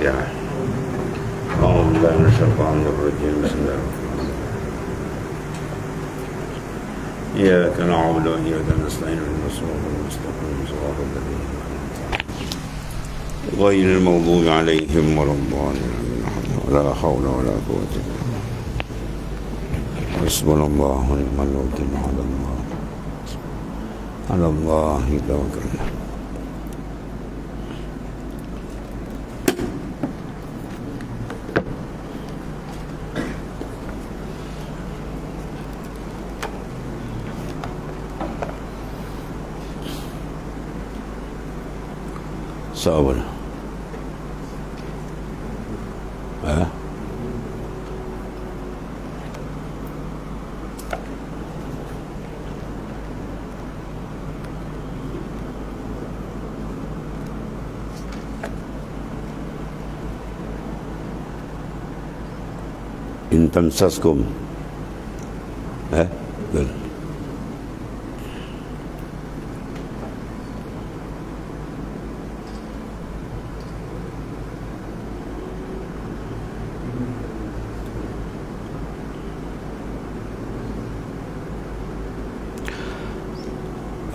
Al-Fatihah. أعوذ بالله من الشيطان الرجيم. بسم الله الرحمن الرحيم. إياك نعبد وإياك نستعين اهدنا الصراط المستقيم صراط الذين أنعمت عليهم غير المغضوب عليهم ولا الضالين. لا حول ولا قوة إلا بالله. حسبنا الله ونعم الوكيل. على الله توكلنا. Sabar. In tamsaskum. Betul.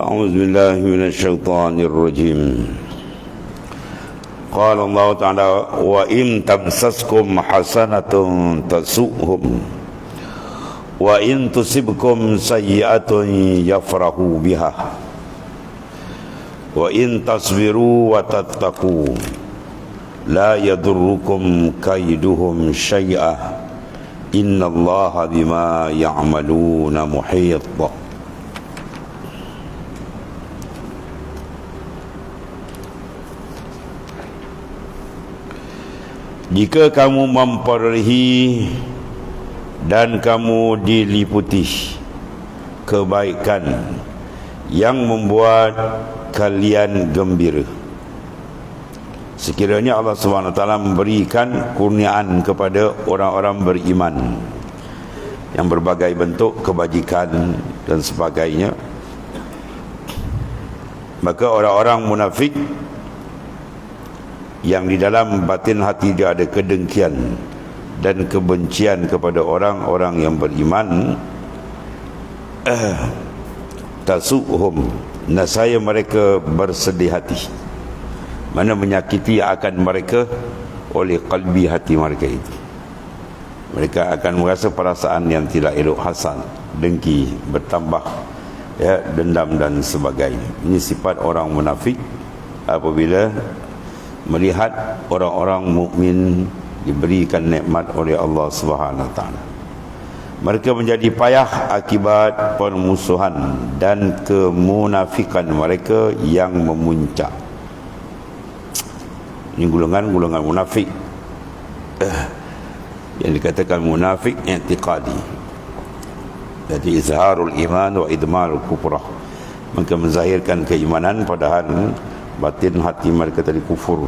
أعوذ بالله من الشيطان الرجيم. قال الله تعالى وإن تمسسكم حسنة تسؤهم وإن تصبكم سيئة يفرحوا بها وإن تصبروا وتتقوا لا يضركم كيدهم شيئا إن الله بما يعملون محيط. Jika kamu memperolehi dan kamu diliputi kebaikan yang membuat kalian gembira, sekiranya Allah SWT memberikan kurniaan kepada orang-orang beriman yang berbagai bentuk kebajikan dan sebagainya, maka orang-orang munafik yang di dalam batin hati dia ada kedengkian dan kebencian kepada orang-orang yang beriman, tasuhum, nasaya mereka bersedih hati, mana menyakiti akan mereka oleh qalbi hati mereka itu. Mereka akan merasa perasaan yang tidak elok, hasad, dengki, bertambah, dendam dan sebagainya. Ini sifat orang munafik apabila melihat orang-orang mukmin diberikan nikmat oleh Allah Subhanahu Wa Taala. Mereka menjadi payah akibat permusuhan dan kemunafikan mereka yang memuncak. Ini golongan-golongan munafik yang dikatakan munafik i'tiqadi, jadi izharul iman wa idmarul kufrah, mereka menzahirkan keimanan padahal batin hati mereka tadi kufur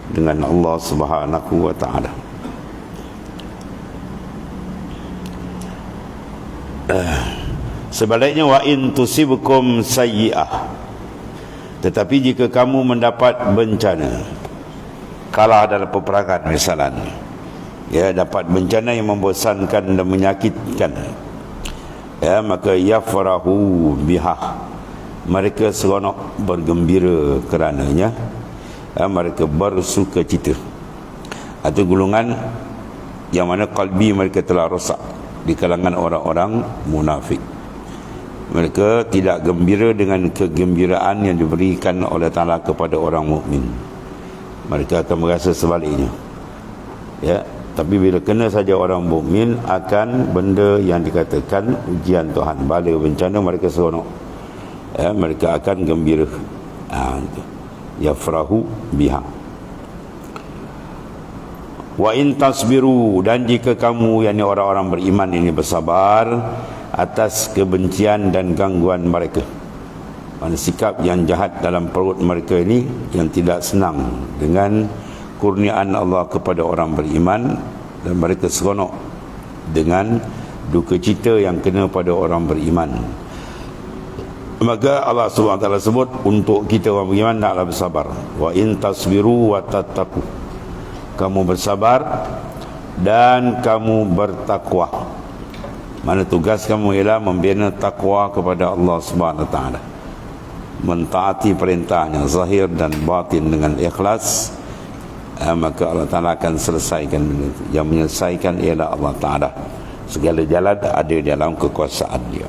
dengan Allah Subhanahu wa Ta'ala. Sebaliknya wa in tusibukum sayyi'ah, tetapi jika kamu mendapat bencana, kalah dalam peperangan misalnya, dapat bencana yang membosankan dan menyakitkan, maka yafrahu biha, mereka seronok bergembira kerananya, mereka bersuka cita. Atau golongan yang mana qalbi mereka telah rosak di kalangan orang-orang munafik. Mereka tidak gembira dengan kegembiraan yang diberikan oleh Ta'ala kepada orang mukmin. Mereka akan merasa sebaliknya. Tapi bila kena saja orang mukmin akan benda yang dikatakan ujian Tuhan, bala bencana, mereka seronok, mereka akan gembira, yafrahu biha. Wa in tasbiru, dan jika kamu, yakni orang-orang beriman ini, bersabar atas kebencian dan gangguan mereka, mana sikap yang jahat dalam perut mereka ini yang tidak senang dengan kurniaan Allah kepada orang beriman, dan mereka seronok dengan duka cita yang kena pada orang beriman, maka Allah SWT sebut untuk kita orang beriman naklah bersabar. Wa in tasbiru wa tattaqu, kamu bersabar, dan kamu bertakwa. Mana tugas kamu ialah membina takwa kepada Allah Subhanahu Wa Taala, mentaati perintahnya zahir dan batin dengan ikhlas, maka Allah Ta'ala akan selesaikan benda itu. Yang menyelesaikan ialah Allah Ta'ala. Segala jalan ada dalam kekuasaan dia.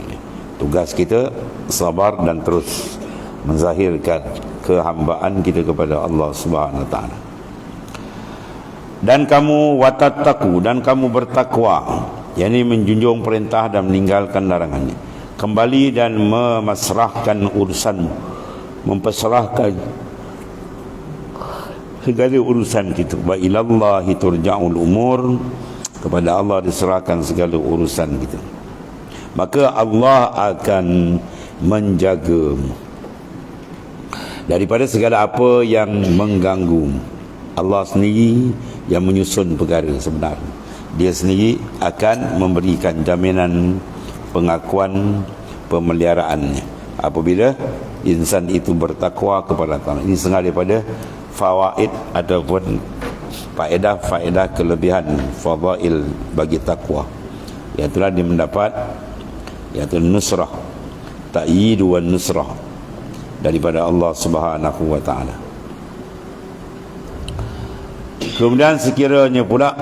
Tugas kita sabar dan terus menzahirkan kehambaan kita kepada Allah Subhanahu Wa Ta'ala. Dan kamu watattaku, dan kamu bertakwa, yakni menjunjung perintah dan meninggalkan larangannya. Kembali dan memasrahkan urusanmu, memperserahkan segala urusan kita. Wa ilallahi turja'ul umur, kepada Allah diserahkan segala urusan kita. Maka Allah akan menjagamu daripada segala apa yang mengganggu. Allah sendiri yang menyusun perkara sebenarnya. Dia sendiri akan memberikan jaminan pengakuan pemeliharaannya apabila insan itu bertakwa kepada Allah. Ini setengah daripada fawaid ataupun faedah-faedah kelebihan fadail bagi takwa. Iaitulah dia mendapat iaitu nusrah, ta'yid wa nusrah daripada Allah Subhanahu Wa Taala. Kemudian sekiranya pula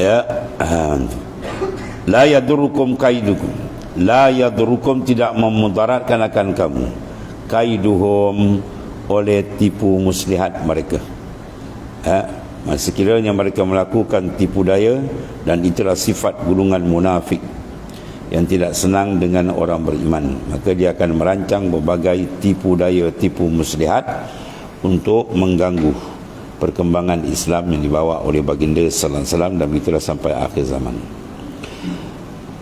ya, la yadurukum kaidukum, la yadurukum, tidak memudaratkan akan kamu, kaiduhum, oleh tipu muslihat mereka. Sekiranya mereka melakukan tipu daya, dan itulah sifat golongan munafik yang tidak senang dengan orang beriman, maka dia akan merancang berbagai tipu daya, tipu muslihat untuk mengganggu perkembangan Islam yang dibawa oleh baginda sallallahu alaihi wasallam, dan itulah sampai akhir zaman.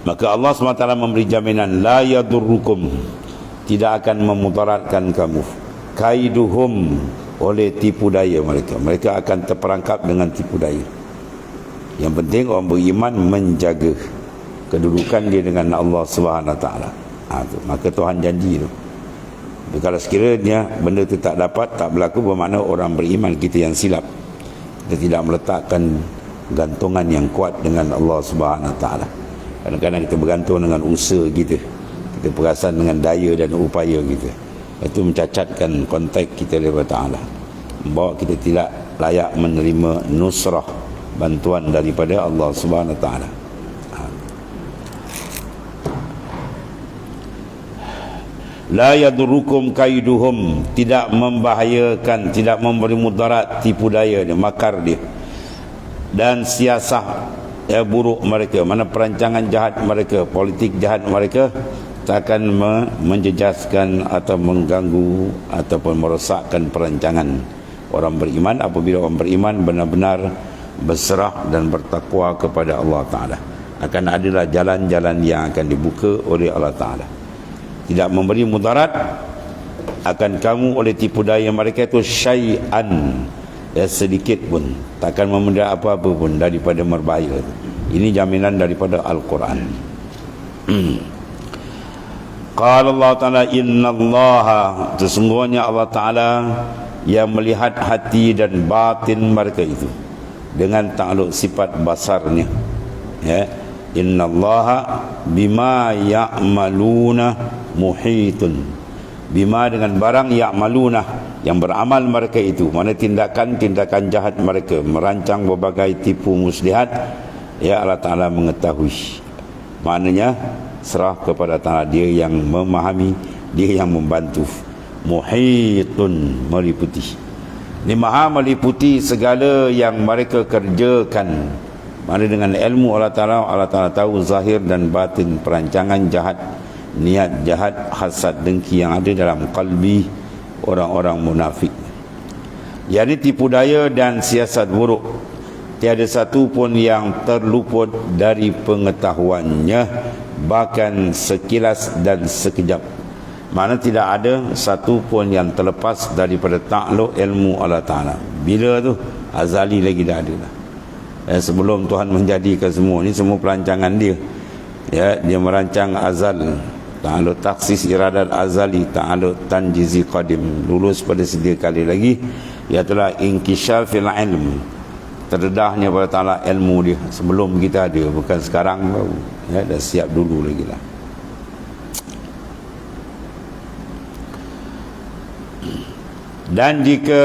Maka Allah SWT memberi jaminan, la yadurrukum, tidak akan memudaratkan kamu, kaiduhum, oleh tipu daya mereka. Mereka akan terperangkap dengan tipu daya. Yang penting orang beriman menjaga kedudukan dia dengan Allah Subhanahu Wa Taala. Maka Tuhan janji tu. Tapi kalau sekiranya benda itu tak dapat, tak berlaku, bermakna orang beriman kita yang silap. Kita tidak meletakkan gantungan yang kuat dengan Allah Subhanahu Wa Taala. Kadang-kadang kita bergantung dengan usaha kita, kita perasan dengan daya dan upaya kita. Itu mencacatkan kontak kita kepada Ta'ala, membawa kita tidak layak menerima nusrah, bantuan daripada Allah Subhanahu Wa Ta'ala. La yadurukum kaiduhum, tidak membahayakan, tidak memberi mudarat tipu daya dia, makar dia, dan siasah buruk mereka, mana perancangan jahat mereka, politik jahat mereka, takkan menjejaskan atau mengganggu ataupun merosakkan perancangan orang beriman apabila orang beriman benar-benar berserah dan bertakwa kepada Allah Ta'ala. Akan adalah jalan-jalan yang akan dibuka oleh Allah Ta'ala. Tidak memberi mudarat akan kamu oleh tipu daya mereka itu syai'an, sedikit pun, takkan memberi apa-apa pun daripada merbahaya. Ini jaminan daripada Al-Quran. Qala Allah Ta'ala, innallaha, sesungguhnya Allah Ta'ala yang melihat hati dan batin mereka itu, dengan takluk sifat basarnya. Ya, innallaha bima ya'maluna muhitun. Bima dengan barang ya'maluna, yang beramal mereka itu, mana tindakan-tindakan jahat mereka, merancang berbagai tipu muslihat, ya Allah Ta'ala mengetahui. Maknanya serah kepada Ta'ala, dia yang memahami, dia yang membantu. Muhitun, meliputi. Ini maha meliputi segala yang mereka kerjakan. Mana dengan ilmu Allah Ta'ala tahu zahir dan batin perancangan jahat, niat jahat, hasad, dengki yang ada dalam kalbi orang-orang munafik. Yang tipu daya dan siasat buruk, tiada satu pun yang terluput dari pengetahuannya, bahkan sekilas dan sekejap. Mana tidak ada satu pun yang terlepas daripada takluk ilmu Allah Ta'ala. Bila tu? Azali lagi dah ada lah. Sebelum Tuhan menjadikan semua ni, semua perancangan dia. Ya, dia merancang azal, ta'aluk taksis iradat azali, ta'aluk tanjizi qadim, lulus pada sedia kali lagi iaitulah inkishaf fil ilm, terdedahnya pada Ta'ala ilmu dia sebelum kita ada, bukan sekarang baru, ya, dah siap dulu lagi lah. Dan jika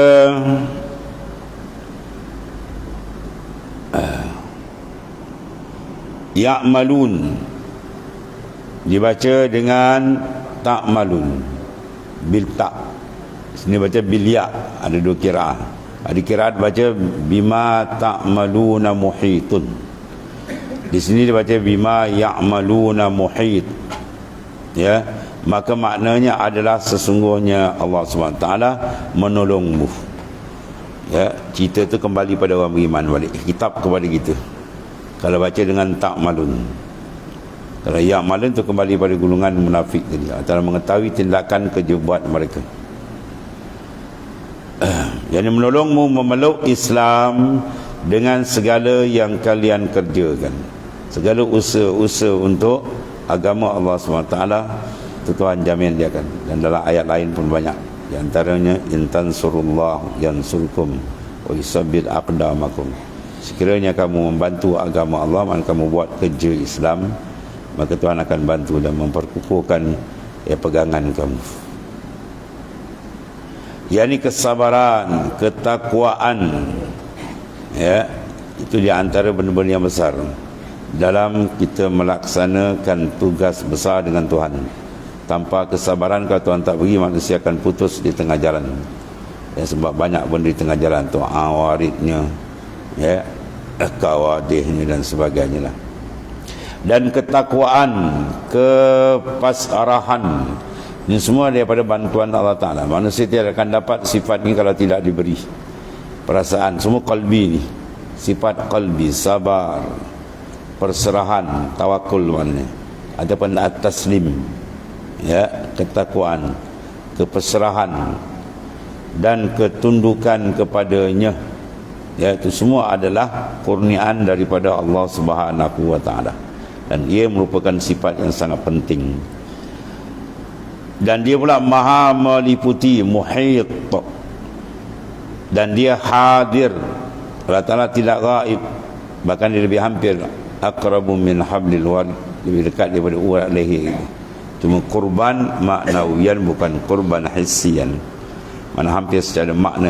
ya'malun dibaca dengan ta'malun bil ta', sini baca bil ya', ada dua kiraat. Ada kiraat baca bima ta'maluna muhitun, di sini dibaca bima ya'maluna muhit, ya, maka maknanya adalah sesungguhnya Allah SWT menolongmu. Ya, cerita tu kembali pada orang beriman balik, kitab kepada kita. Kalau baca dengan ta'malun, kalau ya'malun tu kembali pada golongan munafik tadi, antara mengetahui tindakan kerja buat mereka. Yang menolongmu memeluk Islam dengan segala yang kalian kerjakan, segala usaha-usaha untuk agama Allah SWT, itu Tuhan jamin dia akan. Dan dalam ayat lain pun banyak, di antaranya intansurullah yansurkum wa yusabbit aqdamakum, sekiranya kamu membantu agama Allah, maka kamu buat kerja Islam, maka Tuhan akan bantu dan memperkukuhkan pegangan kamu. yakni kesabaran, ketakwaan, ya, itu di antara benda-benda yang besar dalam kita melaksanakan tugas besar dengan Tuhan. Tanpa kesabaran, kalau Tuhan tak beri, manusia akan putus di tengah jalan, ya, sebab banyak benda di tengah jalan tu, awaridnya, ya, kawadihnya dan sebagainya lah. Dan ketakwaan, kepasrahan, ini semua daripada bantuan Allah Ta'ala. Manusia tidak akan dapat sifat ini kalau tidak diberi perasaan. Semua qalbi ni, sifat qalbi, sabar, perserahan, tawakul maknanya, ataupun at-taslim, ya, ketakwaan, kepasrahan dan ketundukan kepadanya, ya, itu semua adalah kurniaan daripada Allah Subhanahu wa Ta'ala, dan ia merupakan sifat yang sangat penting. Dan dia pula maha meliputi, muhit, dan dia hadir. Allah Ta'ala tidak gaib, bahkan dia lebih hampir, aqrabu min hablil warid, lebih dekat daripada urat leher. Cuma kurban maknawiyan, bukan kurban hissiyan, mana hampir secara makna,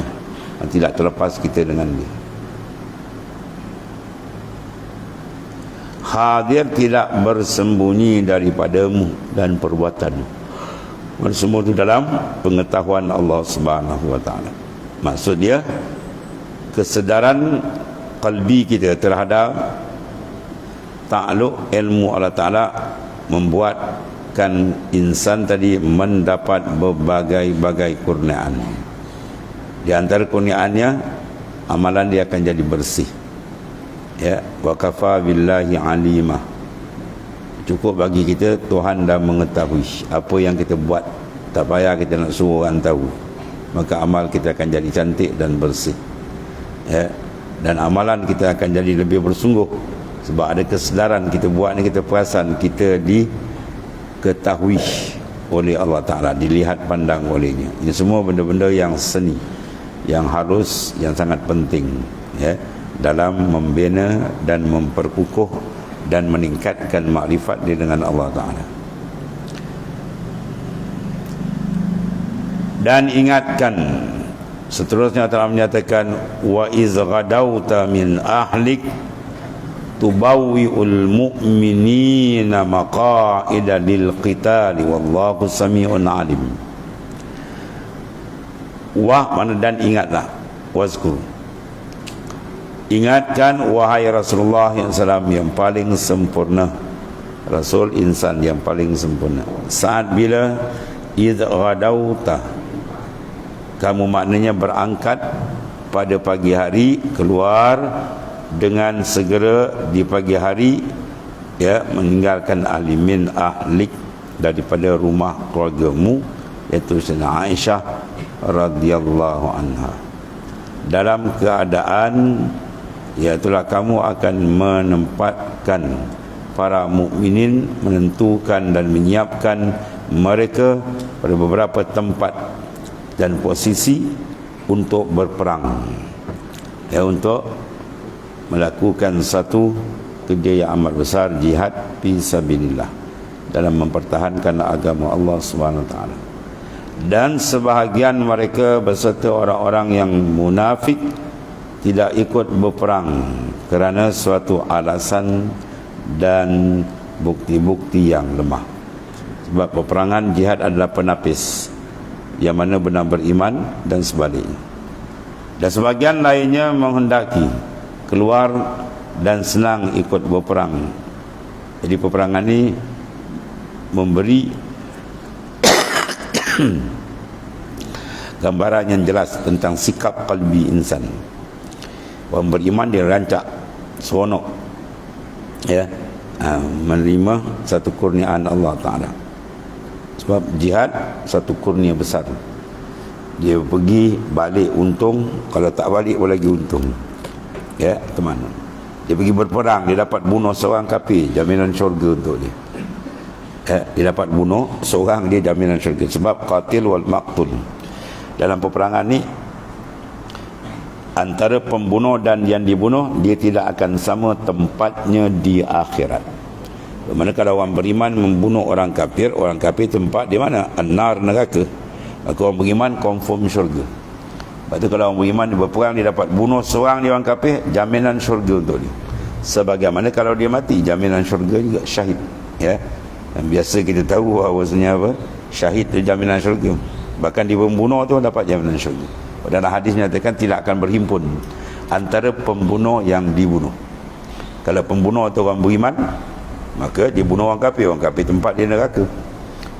tidak terlepas kita dengan dia. Hadir, tidak bersembunyi daripadamu dan perbuatanmu. Semua itu dalam pengetahuan Allah Subhanahu wa Ta'ala. Maksud dia kesedaran qalbi kita terhadap takluk ilmu Allah Ta'ala membuatkan insan tadi mendapat berbagai-bagai kurniaan. Di antara kurniaannya, amalan dia akan jadi bersih, ya, wa kafa billahi alimah. Cukup bagi kita, Tuhan dah mengetahui apa yang kita buat, tak payah kita nak suruh orang tahu, maka amal kita akan jadi cantik dan bersih, ya, dan amalan kita akan jadi lebih bersungguh, sebab ada kesedaran kita buat ni, kita perasan kita diketahui oleh Allah Ta'ala, dilihat pandang olehnya. Ini semua benda-benda yang seni, yang halus, yang sangat penting, ya, dalam membina dan memperkukuh dan meningkatkan makrifat dia dengan Allah Ta'ala. Dan ingatkan, seterusnya telah menyatakan, wa iz ghadawta min ahlik tubawwi'ul mu'minina maqa'ida lil qitali wallahu sami'un alim. Wah, mana dan ingatlah, wazkur, ingatkan wahai Rasulullah yang paling sempurna, Rasul insan yang paling sempurna, saat bila idh ghadawta, kamu maknanya berangkat pada pagi hari, keluar dengan segera di pagi hari, ya, meninggalkan ahli min ahlik, daripada rumah keluargamu, iaitu Sayyidina Aisyah radhiyallahu anha, dalam keadaan, iaitulah kamu akan menempatkan para mukminin, menentukan dan menyiapkan mereka pada beberapa tempat dan posisi untuk berperang, ya, untuk melakukan satu kerja yang amat besar, jihad fi sabilillah, dalam mempertahankan agama Allah Subhanahu wa taala. Dan sebahagian mereka beserta orang-orang yang munafik tidak ikut berperang kerana suatu alasan dan bukti-bukti yang lemah. Sebab peperangan jihad adalah penapis yang mana benar beriman dan sebaliknya. Dan sebagian lainnya menghendaki keluar dan senang ikut berperang. Jadi peperangan ini memberi gambaran yang jelas tentang sikap qalbi insan. Orang beriman dia rancak, seronok, ya, menerima satu kurniaan Allah Ta'ala. Sebab jihad satu kurnia besar. Dia pergi balik untung, kalau tak balik pun lagi untung, ya, ke mana. Dia pergi berperang, dia dapat bunuh seorang kafir, jaminan syurga untuk dia, ya, dia dapat bunuh seorang, dia jaminan syurga. Sebab qatil wal maqtul, dalam peperangan ni antara pembunuh dan yang dibunuh, dia tidak akan sama tempatnya di akhirat. Bagaimana kalau orang beriman membunuh orang kafir tempat di mana? An-nar, neraka. Maka orang beriman confirm syurga. Lepas tu kalau orang beriman berperang, dia dapat bunuh seorang di orang kafir, jaminan syurga untuk dia. Sebagaimana kalau dia mati, jaminan syurga juga, syahid, ya. Dan biasa kita tahu bahawasanya apa? Syahid itu jaminan syurga. Bahkan dia membunuh tu dapat jaminan syurga. Dalam hadis menyatakan tidak akan berhimpun antara pembunuh yang dibunuh. Kalau pembunuh tu orang beriman, maka dia bunuh orang kafir tempat dia neraka.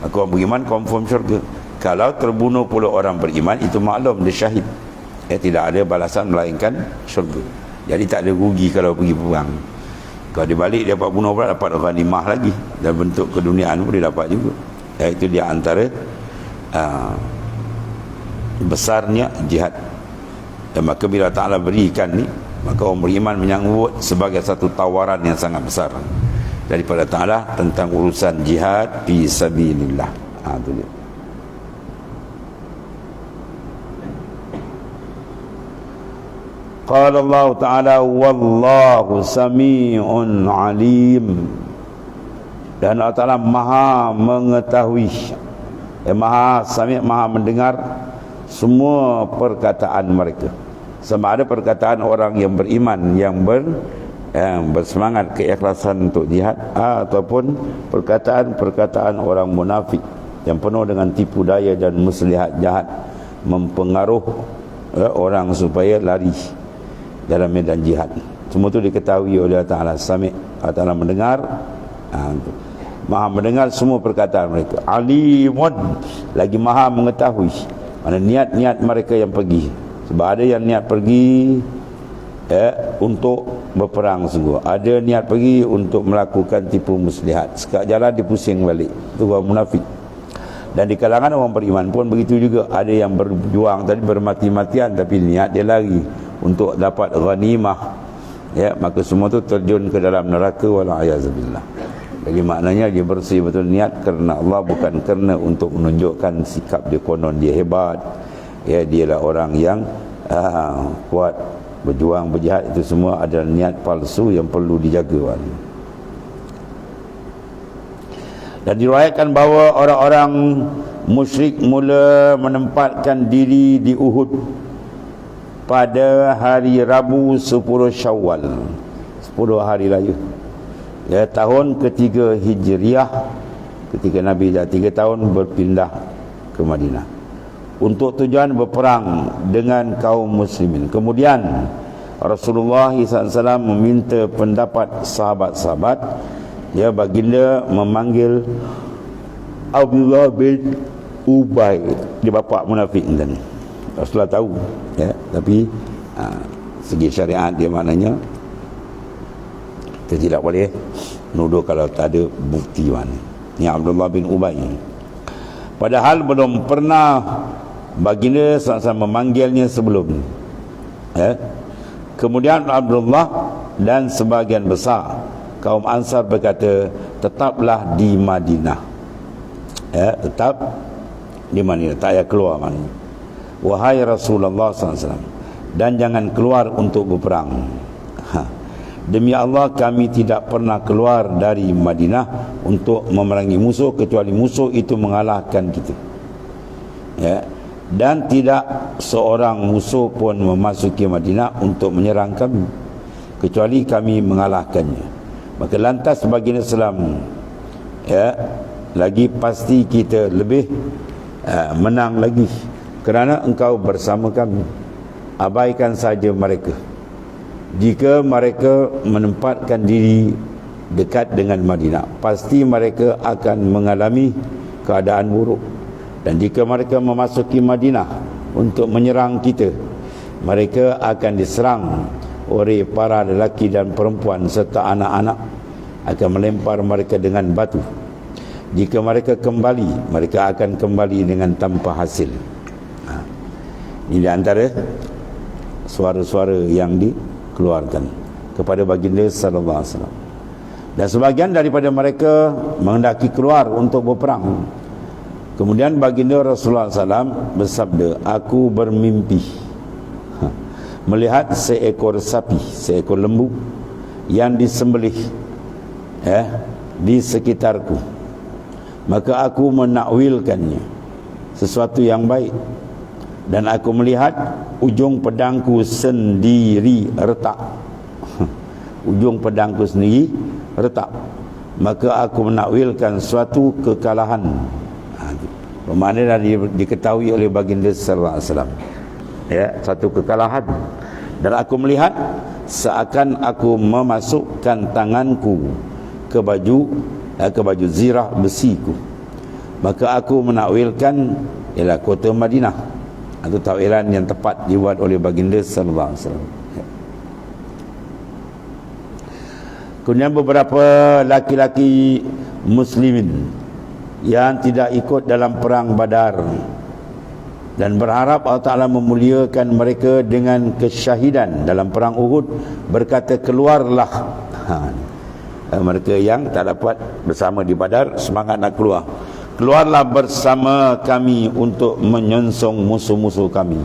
Maka orang beriman confirm syurga. Kalau terbunuh pula orang beriman, itu maklum dia syahid, ya, tidak ada balasan melainkan syurga. Jadi tak ada rugi kalau pergi perang. Kalau dia balik dia dapat bunuh pula, dapat ghanimah lagi, dan bentuk keduniaan pun dia dapat juga. Ya, itu dia antara besarnya jihad. Dan maka bila Ta'ala berikan ni, maka orang beriman menyambut sebagai satu tawaran yang sangat besar daripada Ta'ala tentang urusan jihad fi sabilillah. Itu dia. Qala Allah Ta'ala wallahu sami'un alim. Dan Allah Ta'ala maha mengetahui, maha sami', maha mendengar semua perkataan mereka. Sama ada perkataan orang yang beriman yang bersemangat keikhlasan untuk jihad, ataupun perkataan-perkataan orang munafik yang penuh dengan tipu daya dan muslihat jahat, mempengaruh orang supaya lari dalam medan jihad. Semua itu diketahui oleh Allah Ta'ala. Sami', Allah Ta'ala mendengar, maha mendengar semua perkataan mereka. Alimun, lagi maha mengetahui mana niat-niat mereka yang pergi. Sebab ada yang niat pergi untuk berperang sungguh, ada niat pergi untuk melakukan tipu muslihat, sekat jalan dipusing balik. Itu orang munafik. Dan di kalangan orang beriman pun begitu juga. Ada yang berjuang tadi bermati-matian, tapi niat dia lari untuk dapat ghanimah, ya, maka semua tu terjun ke dalam neraka, wala'ayazubillah. Jadi maknanya dia bersih betul niat kerana Allah, bukan kerana untuk menunjukkan sikap dia konon dia hebat, ya, dia lah orang yang kuat berjuang berjihad. Itu semua adalah niat palsu yang perlu dijaga. Dan diriwayatkan bahawa orang-orang musyrik mula menempatkan diri di Uhud pada hari Rabu 10 Syawal, 10 hari raya, ya, tahun ketiga Hijriah, ketika Nabi dah 3 tahun berpindah ke Madinah untuk tujuan berperang dengan kaum muslimin. Kemudian Rasulullah SAW meminta pendapat sahabat-sahabat, ya, baginda memanggil Abdullah bin Ubay, dia bapa munafik tadi. Rasulullah tahu, ya, tapi segi syariat dia maknanya kita tidak boleh nuduh kalau tak ada bukti mana. Ni Abdullah bin Ubay, padahal belum pernah baginda SAW memanggilnya sebelum, ya. Kemudian Abdullah dan sebagian besar kaum Ansar berkata, tetaplah di Madinah, ya, tetap di Madinah, tak payah keluar mana. wahai Rasulullah SAW, dan jangan keluar untuk berperang. Demi Allah, kami tidak pernah keluar dari Madinah untuk memerangi musuh kecuali musuh itu mengalahkan kita. Ya. Dan tidak seorang musuh pun memasuki Madinah untuk menyerang kami kecuali kami mengalahkannya. Maka lantas baginda Islam, ya, lagi pasti kita lebih menang lagi kerana engkau bersama kami. Abaikan saja mereka. Jika mereka menempatkan diri dekat dengan Madinah, pasti mereka akan mengalami keadaan buruk. Dan jika mereka memasuki Madinah untuk menyerang kita, mereka akan diserang oleh para lelaki dan perempuan serta anak-anak, akan melempar mereka dengan batu. Jika mereka kembali, mereka akan kembali dengan tanpa hasil. Ini di antara suara-suara yang dikeluarkan kepada baginda sallallahu alaihi wasallam. Dan sebagian daripada mereka menghendaki keluar untuk berperang. Kemudian baginda Rasulullah SAW bersabda, aku bermimpi melihat seekor sapi, seekor lembu yang disembelih di sekitarku. Maka aku menakwilkannya sesuatu yang baik, dan aku melihat ujung pedangku sendiri retak. Ujung pedangku sendiri retak. Maka aku menakwilkan suatu kekalahan. Bermakna dah diketahui oleh baginda sallallahu alaihi wasallam, ya, satu kekalahan. Dan aku melihat seakan aku memasukkan tanganku ke baju zirah besiku. Maka aku menakwilkan ialah kota Madinah, atau takwilan yang tepat dibuat oleh baginda sallallahu alaihi wasallam. Kemudian beberapa laki-laki muslimin yang tidak ikut dalam perang Badar dan berharap Allah Ta'ala memuliakan mereka dengan kesyahidan dalam perang Uhud, berkata, keluarlah. Mereka yang tak dapat bersama di Badar semangat nak keluar. Keluarlah bersama kami untuk menyongsong musuh-musuh kami,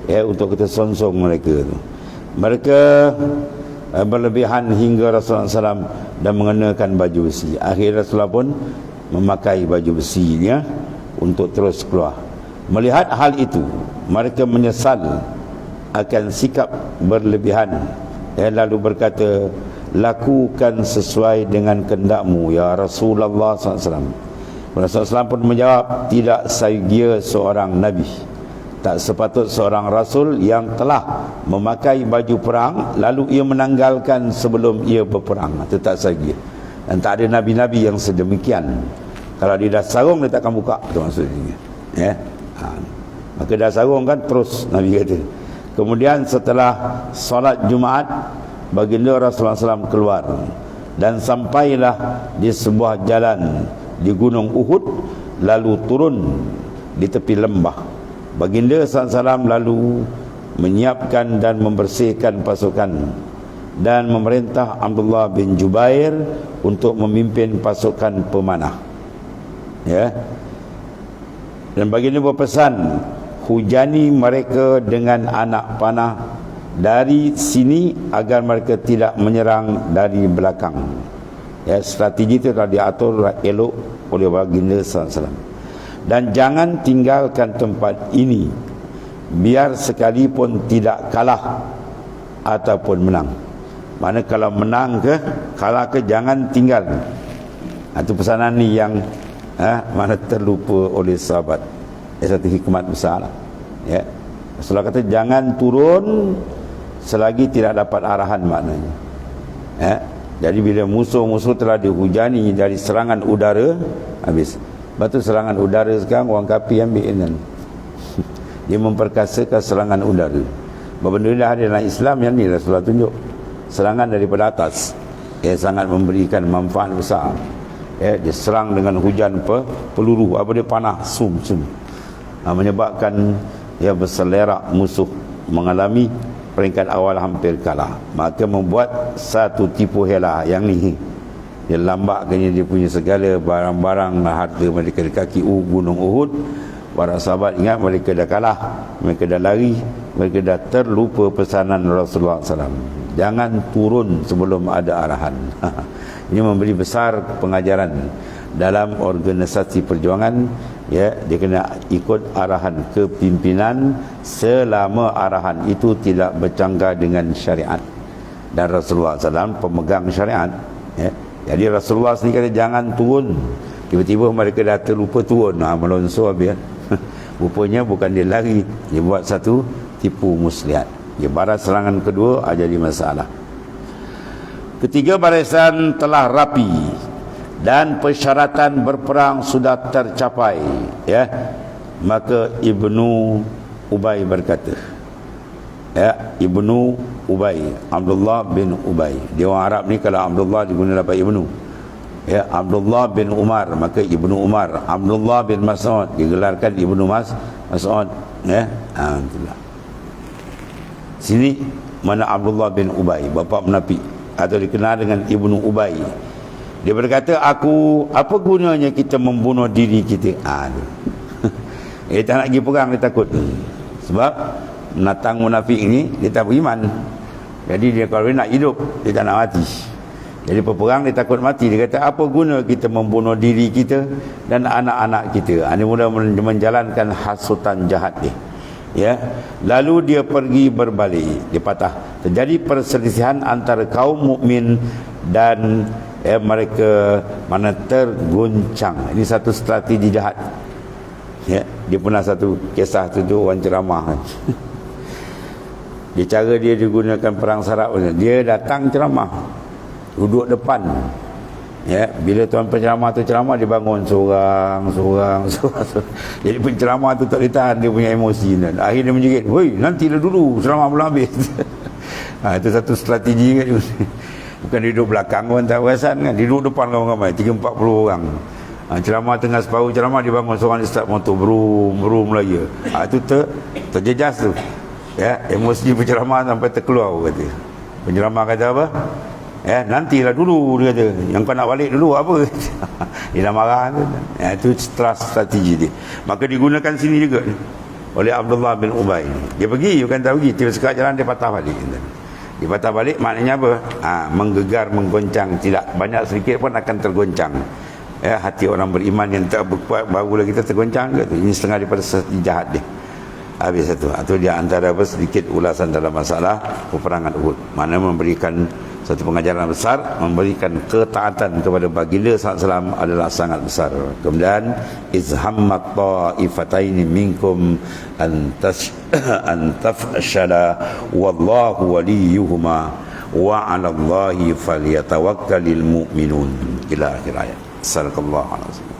ya, untuk kita songsong mereka tu. Mereka berlebihan hingga Rasulullah SAW dan mengenakan baju besi. Akhirnya Rasulullah pun memakai baju besinya untuk terus keluar. Melihat hal itu, mereka menyesal akan sikap berlebihan, lalu berkata, lakukan sesuai dengan kehendakmu ya Rasulullah SAW. Rasulullah SAW pun menjawab, tidak saya seorang Nabi, tak sepatut seorang Rasul yang telah memakai baju perang lalu ia menanggalkan sebelum ia berperang. Itu tak saya. Dan tak ada Nabi-Nabi yang sedemikian. Kalau dia dah sarung, dia takkan buka. Itu maksudnya, ya. Maka dah sarung kan, terus Nabi kata. Kemudian setelah solat Jumaat, baginda Rasulullah SAW keluar dan sampailah di sebuah jalan di Gunung Uhud, lalu turun di tepi lembah. Baginda SAW lalu menyiapkan dan membersihkan pasukan dan memerintah Abdullah bin Jubair untuk memimpin pasukan pemanah, ya. Dan baginda berpesan, hujani mereka dengan anak panah dari sini agar mereka tidak menyerang dari belakang. Ya, strategi itu telah diatur elok oleh baginda SAW. Dan jangan tinggalkan tempat ini biar sekalipun tidak kalah ataupun menang. Mana kalau menang ke kalah ke, jangan tinggal. Itu pesanan ni yang mana terlupa oleh sahabat. Satu hikmat besar, ya. Rasulullah kata jangan turun selagi tidak dapat arahan, maknanya, ya. Jadi bila musuh-musuh telah dihujani dari serangan udara, habis. Batu serangan udara sekarang orang kafir ambil kan. Dia memperkasakan serangan udara. Benda dah ada dalam Islam yang ni Rasulullah tunjuk. Serangan daripada atas, ya, sangat memberikan manfaat besar. Ya, dia serang dengan hujan peluru, apa dia panah, sum. Menyebabkan ya berselerak musuh mengalami peringkat awal hampir kalah. Maka membuat satu tipu hela yang ni, dia lambatkannya dia punya segala barang-barang harta mereka di kaki Gunung Uhud, para sahabat ingat mereka dah kalah, mereka dah lari, mereka dah terlupa pesanan Rasulullah SAW. Jangan turun sebelum ada arahan. Ini memberi besar pengajaran dalam organisasi perjuangan. Ya, dia kena ikut arahan kepimpinan selama arahan itu tidak bercanggah dengan syariat. Dan Rasulullah SAW pemegang syariat. Ya. Jadi Rasulullah sendiri kata jangan turun. Tiba-tiba mereka dah terlupa turun. Melonsor habis. Rupanya bukan dia lari, dia buat satu tipu muslihat. Dia baras serangan kedua jadi masalah. Ketiga, barisan telah rapi dan persyaratan berperang sudah tercapai, ya. Maka Ibnu Ubay berkata, ya, Ibnu Ubay, Abdullah bin Ubay. Dia orang Arab ni kalau Abdullah diguna dapat Ibnu. Ya, Abdullah bin Umar, maka Ibnu Umar. Abdullah bin Mas'ud digelarkan Ibnu Mas'ud, ya. Alhamdulillah. Sini mana Abdullah bin Ubay, bapa munafik atau dikenal dengan Ibnu Ubay. Dia berkata, apa gunanya kita membunuh diri kita? Dia tak nak pergi perang, dia takut. Sebab menatang munafik ini dia tak beriman. Jadi dia kalau dia nak hidup, dia tak nak mati. Jadi peperang dia takut mati. Dia kata, apa guna kita membunuh diri kita dan anak-anak kita? Ini mula menjalankan hasutan jahat dia. Ya, lalu dia pergi berbalik, dia patah. Terjadi perselisihan antara kaum mukmin dan mereka mana terguncang. Ini satu strategi jahat. Ya, dia pernah satu kisah tu orang ceramah. Dia cara dia digunakan perang sarap. Dia datang ceramah, duduk depan. Ya, bila tuan penceramah tu ceramah, dia bangun seorang. Jadi penceramah tu tak ditahan dia punya emosi. Akhirnya dia menjerit, "Woi, nantilah dulu, ceramah belum habis." Itu satu strategi kan. Bukan duduk belakang pun tak perasan kan. Duduk depan ramai-ramai 30-40 orang. Ceramah tengah separuh ceramah, dia bangun seorang, dia start motor brum Melayu. Itu terjejas tu. Ya, emosi penceramah sampai terkeluar kata. Penceramah kata apa? Ya, nantilah dulu, dia kata. Yang kau nak balik dulu apa? Dia dah marah tu. Ya, itu strategi dia. Maka digunakan sini juga oleh Abdullah bin Ubay. Dia pergi, bukan tak pergi, tiba sekat jalan dia patah balik. Dia patah balik maknanya apa? Menggegar, menggoncang. Tidak banyak sedikit pun akan tergoncang. Ya, hati orang beriman yang tak berkuat barulah kita tergoncang ke tu. Ini setengah daripada strategi jahat dia. Habis satu. Itu dia antara sedikit ulasan dalam masalah peperangan Uhud. Mana memberikan satu pengajaran besar, memberikan ketaatan kepada baginda SAW adalah sangat besar. Kemudian izhammat ta'ifataini minkum an tafshala wallahu waliyuhuma wa 'ala Allahi falyatawakkalul mu'minun. Ila akhir ayat. Sallallahu alaihi wasallam.